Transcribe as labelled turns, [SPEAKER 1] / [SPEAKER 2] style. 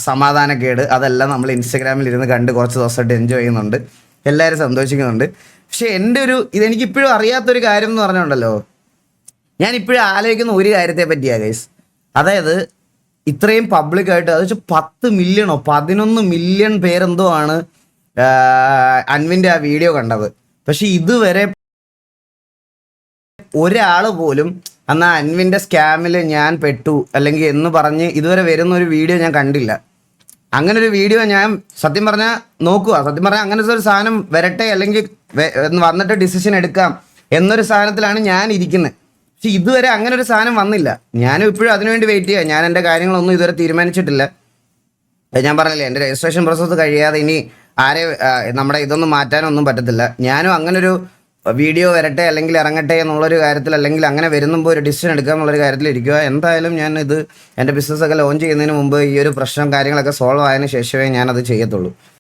[SPEAKER 1] സമാധാനക്കേട് അതെല്ലാം നമ്മൾ ഇൻസ്റ്റഗ്രാമിൽ ഇരുന്ന് കണ്ട് കുറച്ച് ദിവസമായിട്ട് എൻജോയ് ചെയ്യുന്നുണ്ട്, എല്ലാവരും സന്തോഷിക്കുന്നുണ്ട്. പക്ഷെ എൻ്റെ ഇതെനിക്കിപ്പോഴും അറിയാത്തൊരു കാര്യം എന്ന് പറഞ്ഞുണ്ടല്ലോ, ഞാൻ ഇപ്പോഴും ആലോചിക്കുന്ന ഒരു കാര്യത്തെ പറ്റിയാണ് ഗൈസ്. അതായത് ഇത്രയും പബ്ലിക്കായിട്ട് അത് 10 മില്യണോ 11 മില്യൺ പേരെന്തോ ആണ് അൻവിൻ്റെ ആ വീഡിയോ കണ്ടത്. പക്ഷെ ഇതുവരെ ഒരാൾ പോലും അന്ന് അൻവിൻ്റെ സ്കാമിൽ ഞാൻ പെട്ടു അല്ലെങ്കിൽ എന്ന് പറഞ്ഞ് ഇതുവരെ വരുന്ന ഒരു വീഡിയോ ഞാൻ കണ്ടില്ല. അങ്ങനെ ഒരു വീഡിയോ ഞാൻ സത്യം പറഞ്ഞാൽ സത്യം പറഞ്ഞാൽ അങ്ങനത്തെ ഒരു സാധനം വരട്ടെ അല്ലെങ്കിൽ വന്നിട്ട് ഡിസിഷൻ എടുക്കാം എന്നൊരു സാധനത്തിലാണ് ഞാൻ ഇരിക്കുന്നത്. പക്ഷെ ഇതുവരെ അങ്ങനെ ഒരു സാധനം വന്നില്ല. ഞാനും ഇപ്പോഴും അതിനുവേണ്ടി വെയിറ്റ് ചെയ്യാം. ഞാൻ എൻ്റെ കാര്യങ്ങളൊന്നും ഇതുവരെ തീരുമാനിച്ചിട്ടില്ല. ഞാൻ പറഞ്ഞില്ലേ, എൻ്റെ രജിസ്ട്രേഷൻ പ്രോസസ്സ് കഴിയാതെ ഇനി നമ്മുടെ ഇതൊന്നും മാറ്റാനൊന്നും പറ്റത്തില്ല. ഞാനും അങ്ങനൊരു വീഡിയോ വരട്ടെ അല്ലെങ്കിൽ ഇറങ്ങട്ടെ എന്നുള്ളൊരു കാര്യത്തിൽ, അല്ലെങ്കിൽ അങ്ങനെ വരുമ്പോൾ ഒരു ഡിസിഷൻ എടുക്കുക എന്നുള്ളൊരു കാര്യത്തിൽ ഇരിക്കുക. എന്തായാലും ഞാൻ എൻ്റെ ബിസിനസ്സൊക്കെ ലോഞ്ച് ചെയ്യുന്നതിന് മുമ്പ് ഈ ഒരു പ്രശ്നം കാര്യങ്ങളൊക്കെ സോൾവ് ആയതിനു ശേഷമേ ഞാനത് ചെയ്യത്തുള്ളൂ.